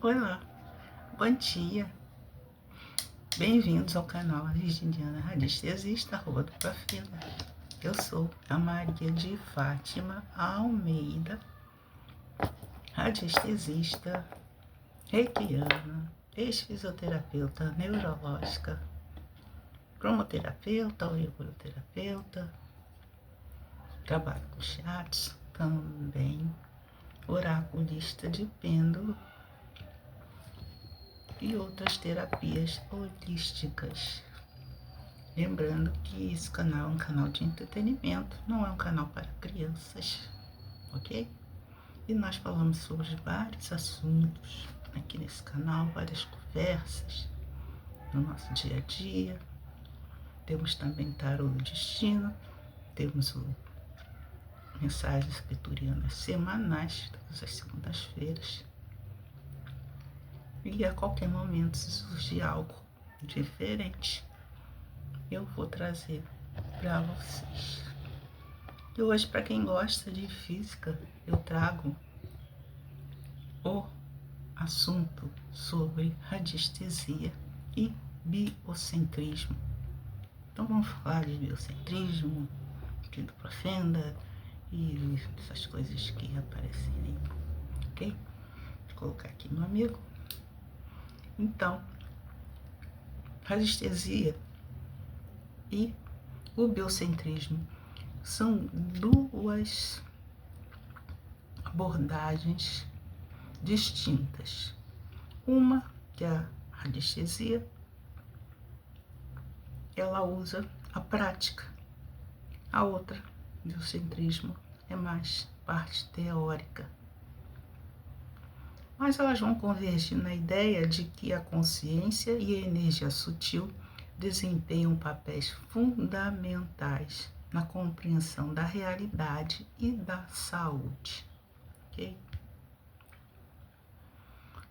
Olá, bom dia. Bem-vindos ao canal Virginiana Radiestesista, Rua do Profeta. Eu sou a Maria de Fátima Almeida, radiestesista, reikiana, ex-fisioterapeuta neurológica, cromoterapeuta, auriculoterapeuta, trabalho com chats, também oraculista de pêndulo e outras terapias holísticas. Lembrando que esse canal é um canal de entretenimento, não é um canal para crianças, ok? E nós falamos sobre vários assuntos aqui nesse canal, várias conversas no nosso dia a dia. Temos também tarô do destino, temos mensagens escriturianas semanais, todas as segundas-feiras. E a qualquer momento, se surgir algo diferente, eu vou trazer para vocês. E hoje, para quem gosta de física, eu trago o assunto sobre radiestesia e biocentrismo. Então vamos falar de biocentrismo, do Profenda e essas coisas que aparecem aí, ok? Vou colocar aqui meu amigo. Então, radiestesia e o biocentrismo são duas abordagens distintas. Uma, que é a radiestesia, ela usa a prática. A outra, o biocentrismo, é mais parte teórica. Mas elas vão convergir na ideia de que a consciência e a energia sutil desempenham papéis fundamentais na compreensão da realidade e da saúde. Okay?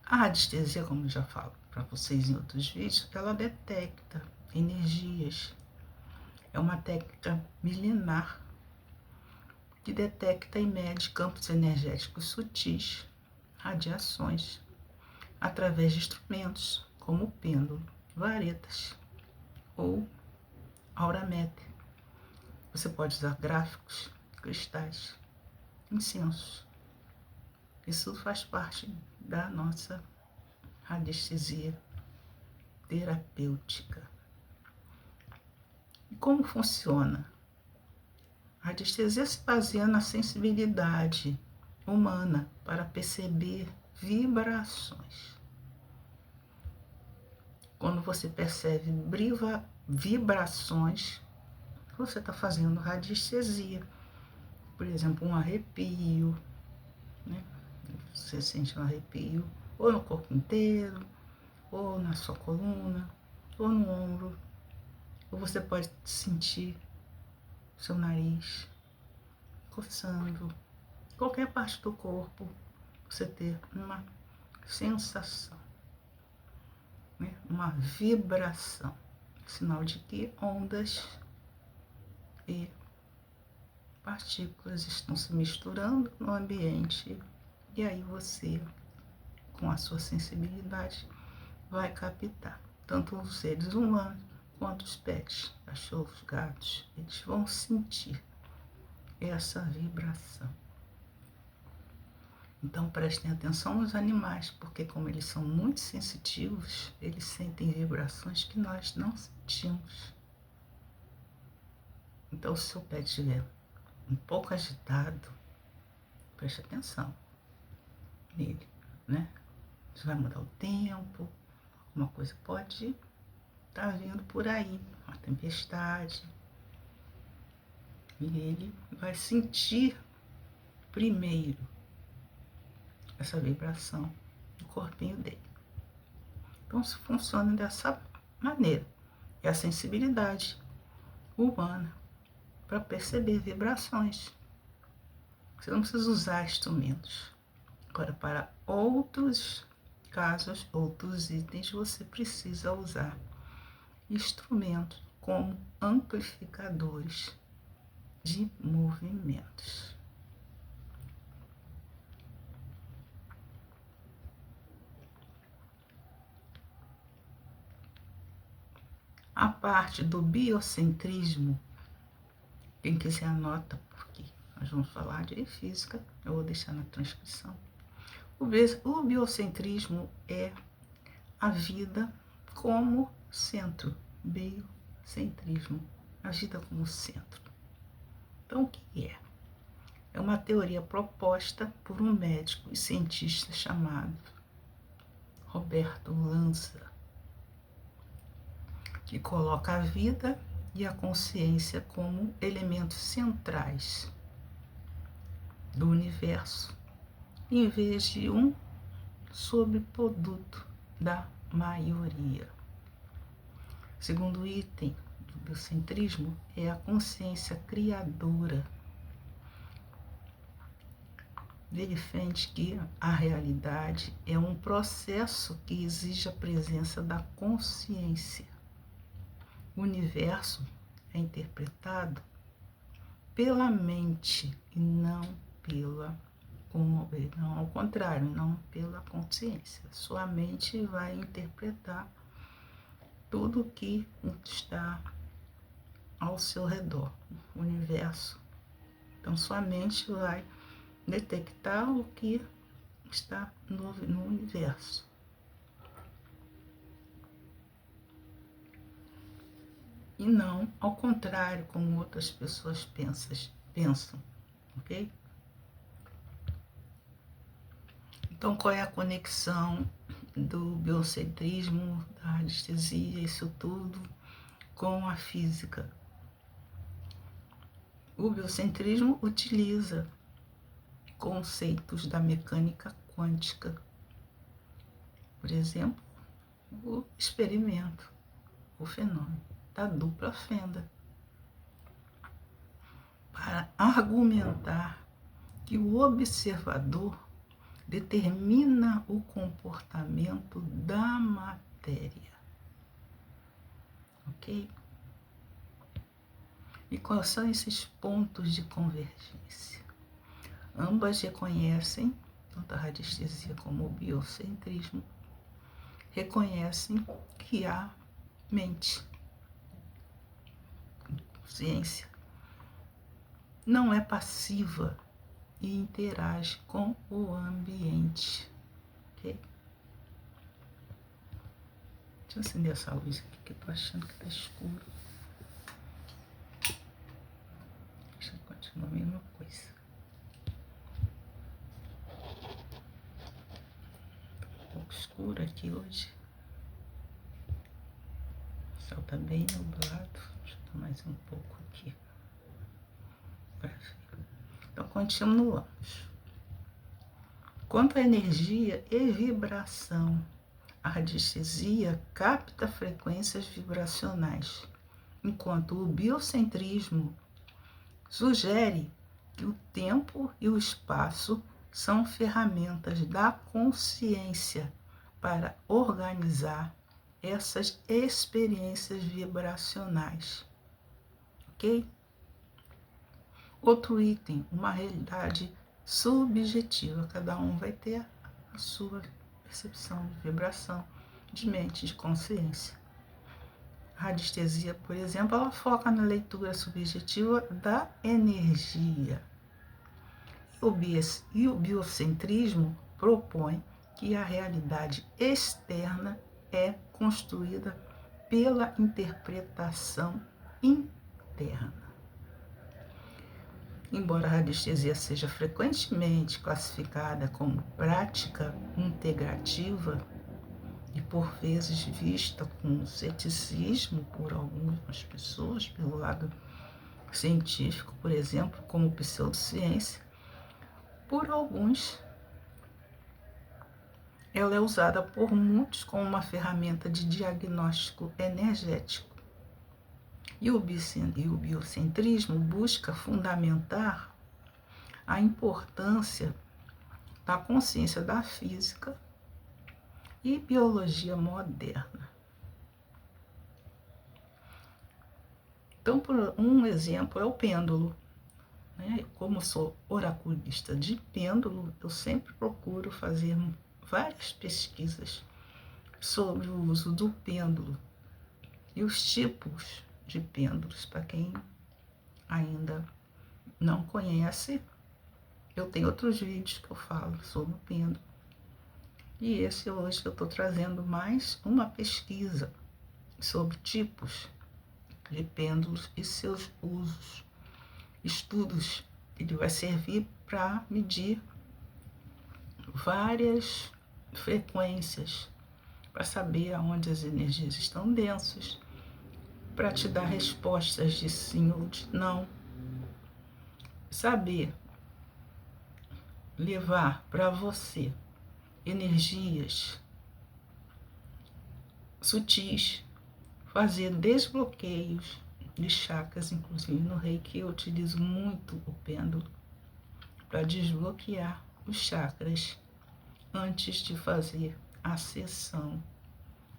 A radiestesia, como eu já falo para vocês em outros vídeos, ela detecta energias. É uma técnica milenar que detecta e mede campos energéticos sutis, radiações, através de instrumentos como pêndulo, varetas ou auraméter. Você pode usar gráficos, cristais, incensos. Isso faz parte da nossa radiestesia terapêutica. E como funciona? A radiestesia se baseia na sensibilidade humana para perceber vibrações. Quando você percebe vibrações, você está fazendo radiestesia. Por exemplo, um arrepio, né? Você sente um arrepio ou no corpo inteiro, ou na sua coluna, ou no ombro. Ou você pode sentir seu nariz coçando, qualquer parte do corpo, você ter uma sensação, né? Uma vibração, sinal de que ondas e partículas estão se misturando no ambiente, e aí você, com a sua sensibilidade, vai captar. Tanto os seres humanos quanto os pets, cachorros, gatos, eles vão sentir essa vibração. Então prestem atenção nos animais, porque como eles são muito sensitivos, eles sentem vibrações que nós não sentimos. Então, se o pet estiver um pouco agitado, preste atenção nele, né? Isso vai mudar o tempo, uma coisa pode estar vindo por aí, uma tempestade. E ele vai sentir primeiro essa vibração no corpinho dele. Então, isso funciona dessa maneira. É a sensibilidade humana para perceber vibrações. Você não precisa usar instrumentos. Agora, para outros casos, outros itens, você precisa usar instrumentos como amplificadores de movimentos. parte do biocentrismo, quem quiser anota, porque nós vamos falar de física, eu vou deixar na transcrição. O biocentrismo é a vida como centro, biocentrismo, a vida como centro. Então, o que é? É uma teoria proposta por um médico e cientista chamado Roberto Lanza, que coloca a vida e a consciência como elementos centrais do universo, em vez de um subproduto da maioria. Segundo item do biocentrismo é a consciência criadora. Ele defende que a realidade é um processo que exige a presença da consciência. O universo é interpretado pela mente e não ao contrário, não pela consciência. Sua mente vai interpretar tudo o que está ao seu redor, o universo. Então, sua mente vai detectar o que está no universo. E não ao contrário, como outras pessoas pensam, ok? Então, qual é a conexão do biocentrismo, da radiestesia, isso tudo, com a física? O biocentrismo utiliza conceitos da mecânica quântica. Por exemplo, o experimento, o fenômeno da dupla fenda, para argumentar que o observador determina o comportamento da matéria. Ok? E quais são esses pontos de convergência? Ambas reconhecem, tanto a radiestesia como o biocentrismo, reconhecem que a mente, consciência, não é passiva e interage com o ambiente. Ok? Deixa eu acender essa luz aqui que eu tô achando que tá escuro. Deixa eu continuar a mesma coisa. Tá um pouco escuro aqui hoje. O céu tá bem nublado. Deixa eu dar mais um pouco aqui. Então, continuamos. Quanto à energia e vibração, a radiestesia capta frequências vibracionais, enquanto o biocentrismo sugere que o tempo e o espaço são ferramentas da consciência para organizar essas experiências vibracionais. Ok? Outro item, uma realidade subjetiva. Cada um vai ter a sua percepção de vibração, de mente, de consciência. A radiestesia, por exemplo, ela foca na leitura subjetiva da energia. E o biocentrismo propõe que a realidade externa é construída pela interpretação interna. Embora a radiestesia seja frequentemente classificada como prática integrativa e por vezes vista com ceticismo por algumas pessoas, pelo lado científico, por exemplo, como pseudociência, por alguns ela é usada por muitos como uma ferramenta de diagnóstico energético. E o biocentrismo busca fundamentar a importância da consciência da física e biologia moderna. Então, por um exemplo é o pêndulo. Como eu sou oraculista de pêndulo, eu sempre procuro fazer várias pesquisas sobre o uso do pêndulo E os tipos de pêndulos, para quem ainda não conhece, eu tenho outros vídeos que eu falo sobre o pêndulo. E esse hoje eu estou trazendo mais uma pesquisa sobre tipos de pêndulos e seus usos. Estudos, ele vai servir para medir várias frequências, para saber aonde as energias estão densas, para te dar respostas de sim ou de não, saber levar para você energias sutis, fazer desbloqueios de chakras, inclusive no Reiki eu utilizo muito o pêndulo para desbloquear os chakras antes de fazer a sessão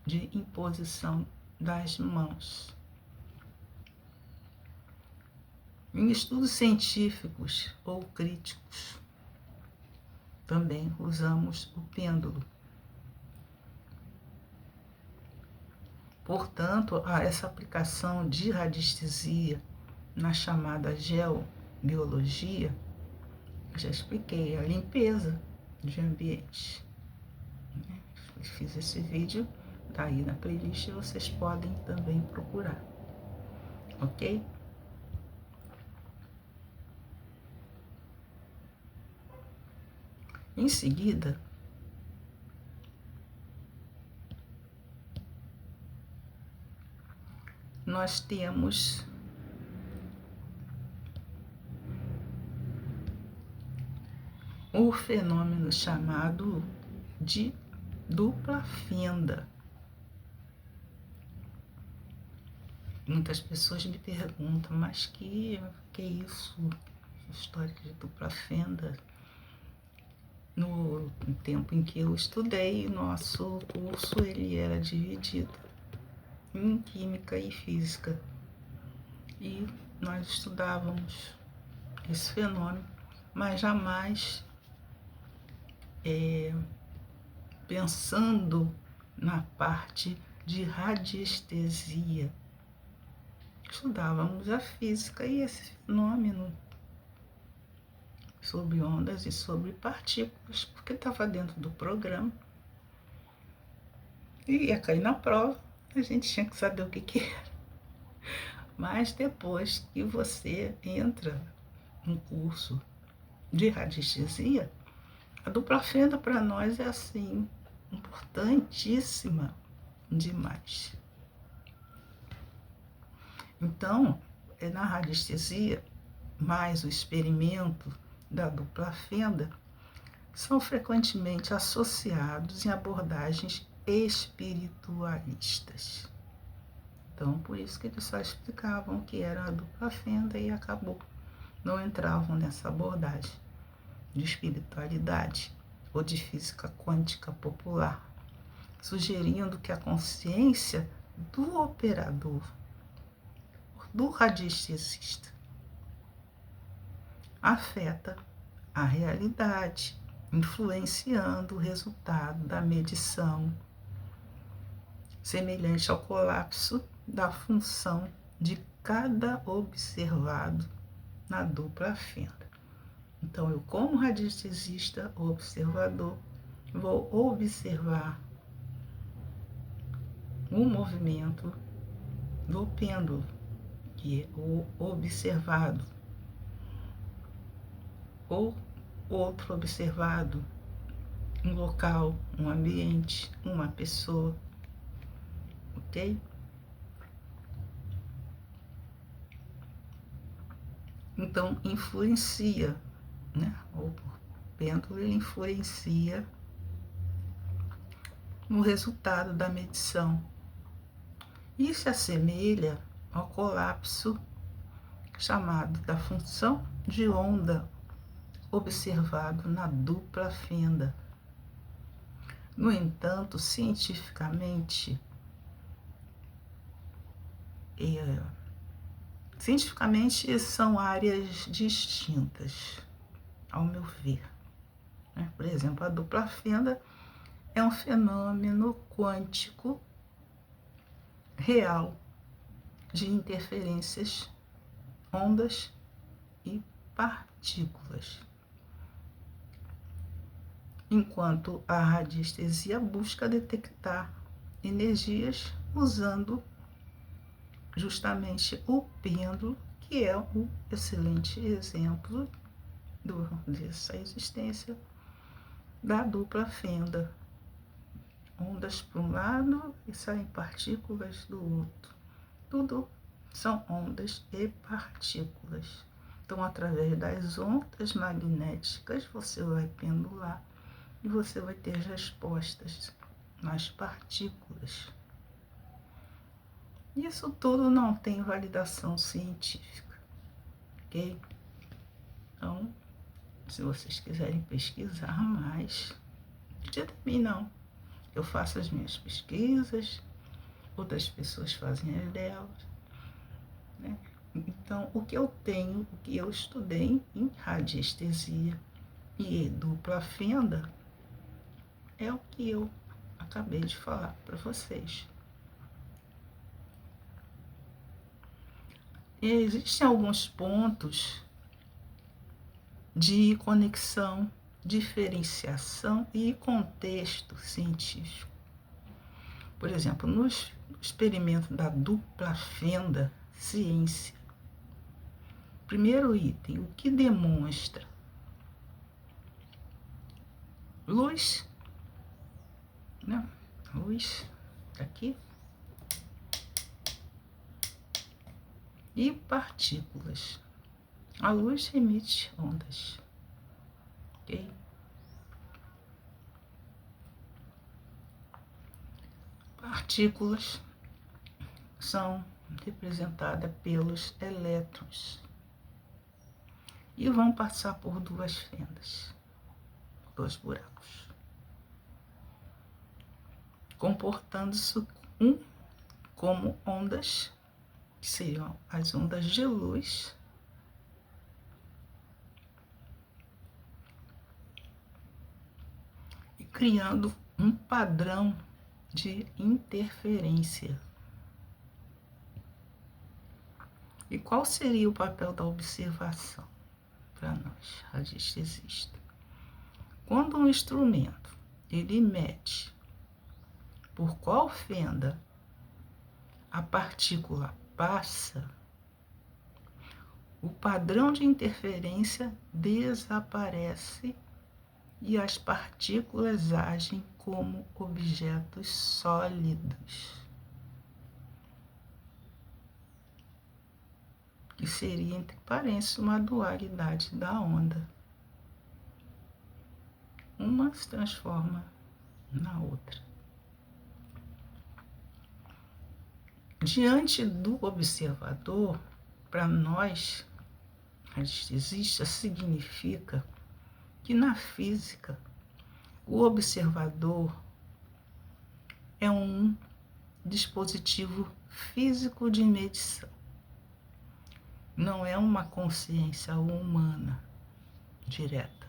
de imposição das mãos. Em estudos científicos ou críticos, também usamos o pêndulo. Portanto, essa aplicação de radiestesia na chamada geobiologia, já expliquei, a limpeza de ambientes. Fiz esse vídeo, tá aí na playlist, vocês podem também procurar, ok? Em seguida, nós temos o fenômeno chamado de dupla fenda. Muitas pessoas me perguntam, mas que é isso? História de dupla fenda? No tempo em que eu estudei, nosso curso ele era dividido em Química e Física. E nós estudávamos esse fenômeno, mas jamais pensando na parte de radiestesia. Estudávamos a física e esse fenômeno sobre ondas e sobre partículas, porque estava dentro do programa. E ia cair na prova, a gente tinha que saber o que era. Mas depois que você entra no curso de radiestesia, a dupla fenda para nós é assim, importantíssima demais. Então, na radiestesia, mais o experimento da dupla fenda, são frequentemente associados em abordagens espiritualistas. Então, por isso que eles só explicavam o que era a dupla fenda e acabou. Não entravam nessa abordagem de espiritualidade ou de física quântica popular, sugerindo que a consciência do operador, do radiestesista, afeta a realidade, influenciando o resultado da medição, semelhante ao colapso da função de cada observado na dupla fenda. Então, eu, como radiestesista observador, vou observar o movimento do pêndulo, que é o observado, ou outro observado, um local, um ambiente, uma pessoa, ok? Então, influencia, né? O pêndulo ele influencia no resultado da medição. Isso se assemelha ao colapso chamado da função de onda observado na dupla fenda. No entanto, cientificamente são áreas distintas, ao meu ver. Por exemplo, a dupla fenda é um fenômeno quântico real de interferências, ondas e partículas. Enquanto a radiestesia busca detectar energias usando justamente o pêndulo, que é um excelente exemplo dessa existência da dupla fenda. Ondas para um lado e saem partículas do outro. Tudo são ondas e partículas. Então, através das ondas magnéticas, você vai pendular e você vai ter respostas nas partículas. Isso tudo não tem validação científica, ok? Então, se vocês quiserem pesquisar mais, de mim não. Eu faço as minhas pesquisas, outras pessoas fazem as delas, né? Então, o que eu tenho, o que eu estudei em radiestesia e dupla fenda, é o que eu acabei de falar para vocês. E existem alguns pontos de conexão, diferenciação e contexto científico. Por exemplo, no experimento da dupla fenda, ciência. Primeiro item, o que demonstra? Luz, né? Luz, aqui. E partículas. A luz emite ondas, ok? Partículas são representadas pelos elétrons e vão passar por duas fendas, dois buracos, comportando-se como ondas, que seriam as ondas de luz, e criando um padrão de interferência. E qual seria o papel da observação para nós, radiestesistas? Quando um instrumento ele mede por qual fenda a partícula passa, o padrão de interferência desaparece e as partículas agem como objetos sólidos, que seria, entre parênteses, uma dualidade da onda. Uma se transforma na outra. Diante do observador, para nós, radiestesistas, significa que na física, o observador é um dispositivo físico de medição. Não é uma consciência humana direta.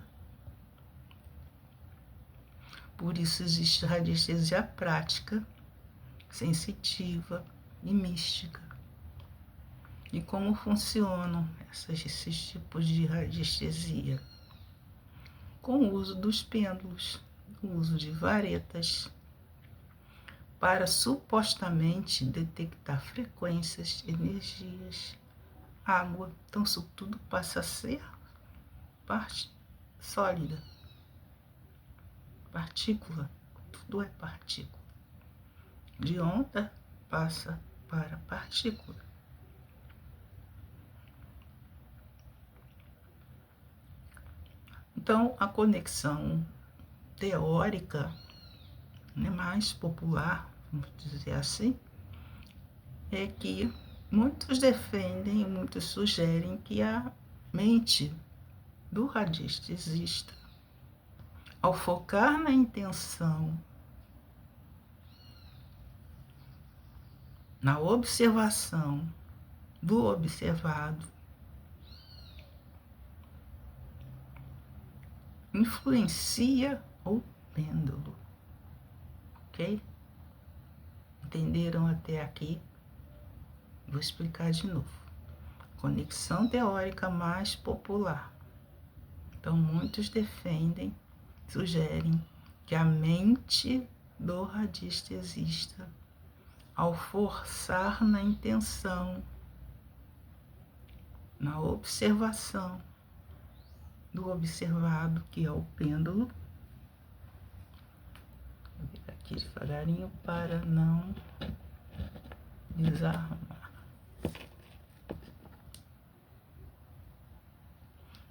Por isso existe radiestesia prática, sensitiva e mística. E como funcionam esses tipos de radiestesia? Com o uso dos pêndulos, o uso de varetas, para supostamente detectar frequências, energias, água. Então isso tudo passa a ser parte sólida, partícula, tudo é partícula. De onda passa para partícula. Então a conexão teórica, né, mais popular, vamos dizer assim, é que muitos defendem e muitos sugerem que a mente do radiestesista, ao focar na intenção, na observação do observado, influencia o pêndulo, ok? Entenderam até aqui? Vou explicar de novo. Conexão teórica mais popular. Então, muitos defendem, sugerem que a mente do radiestesista, ao forçar na intenção, na observação do observado, que é o pêndulo, vou vir aqui devagarinho para não desarmar.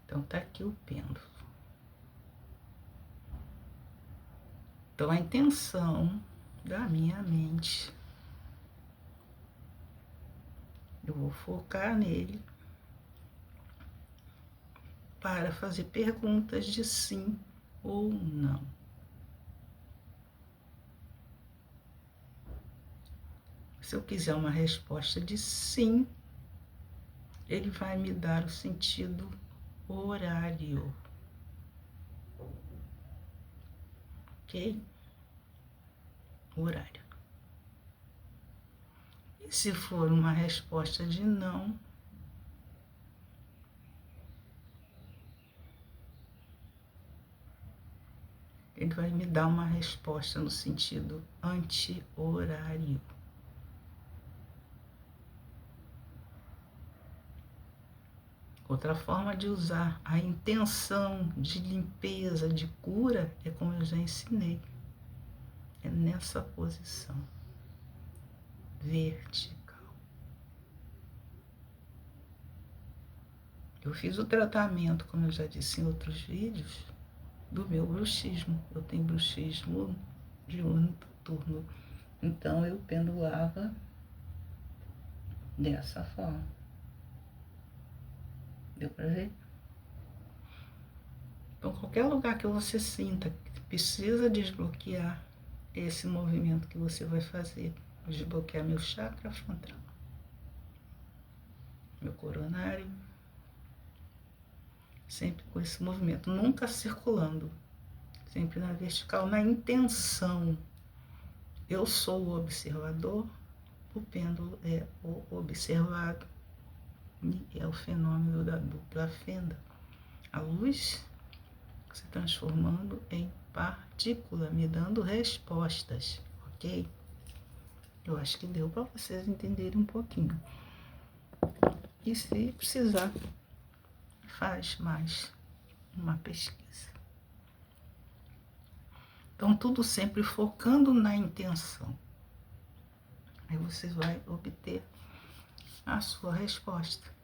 Então, tá aqui o pêndulo. Então, a intenção da minha mente, eu vou focar nele para fazer perguntas de sim ou não. Se eu quiser uma resposta de sim, ele vai me dar o sentido horário. Ok? Horário. E se for uma resposta de não, ele vai me dar uma resposta no sentido anti-horário. Outra forma de usar a intenção de limpeza, de cura, é como eu já ensinei. É nessa posição vertical. Eu fiz o tratamento, como eu já disse em outros vídeos, do meu bruxismo. Eu tenho bruxismo diurno e noturno. Então eu pendulava dessa forma. Deu para ver? Então, qualquer lugar que você sinta que precisa desbloquear esse movimento que você vai fazer, desbloquear meu chakra frontal, meu coronário, sempre com esse movimento, nunca circulando, sempre na vertical, na intenção. Eu sou o observador, o pêndulo é o observado, e é o fenômeno da dupla fenda. A luz se transformando em partícula, me dando respostas, ok? Eu acho que deu para vocês entenderem um pouquinho. E se precisar, faz mais uma pesquisa. Então, tudo sempre focando na intenção. Aí você vai obter a sua resposta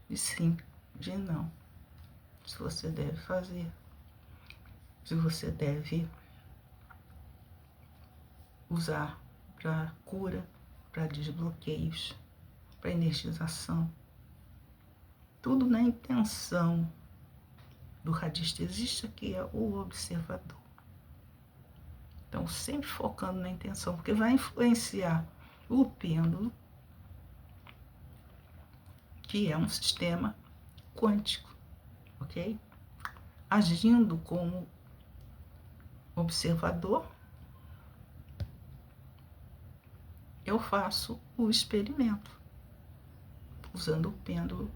de sim, de não. Se você deve fazer, se você deve usar para cura, para desbloqueios, para energização. Tudo na intenção do radiestesista, que é o observador. Então, sempre focando na intenção, porque vai influenciar o pêndulo, que é um sistema quântico, ok? Agindo como observador, eu faço o experimento, usando o pêndulo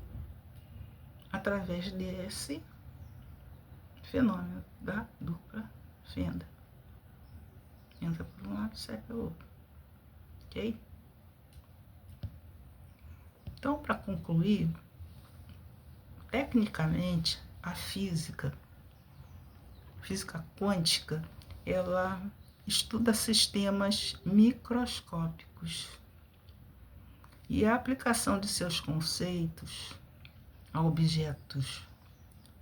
através desse fenômeno da dupla fenda. Entra por um lado, sai pelo outro, ok? Então, para concluir, tecnicamente, a física quântica, ela estuda sistemas microscópicos e a aplicação de seus conceitos a objetos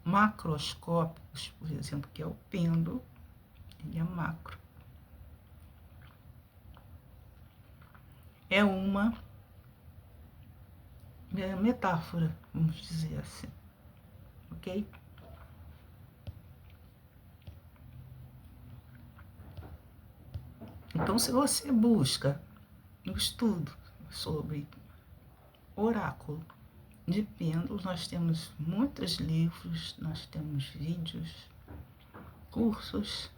macroscópicos, por exemplo, que é o pêndulo, ele é macro. É uma metáfora, vamos dizer assim, ok? Então, se você busca um estudo sobre oráculo de pêndulos, nós temos muitos livros, nós temos vídeos, cursos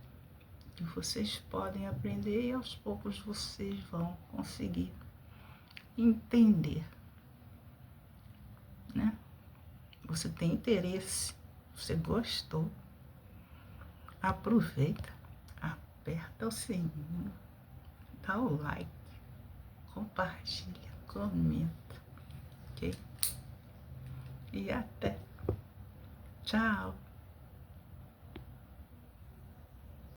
que vocês podem aprender e aos poucos vocês vão conseguir entender, né? Você tem interesse, você gostou, aproveita, aperta o sininho, dá o like, compartilha, comenta, ok? E até. Tchau!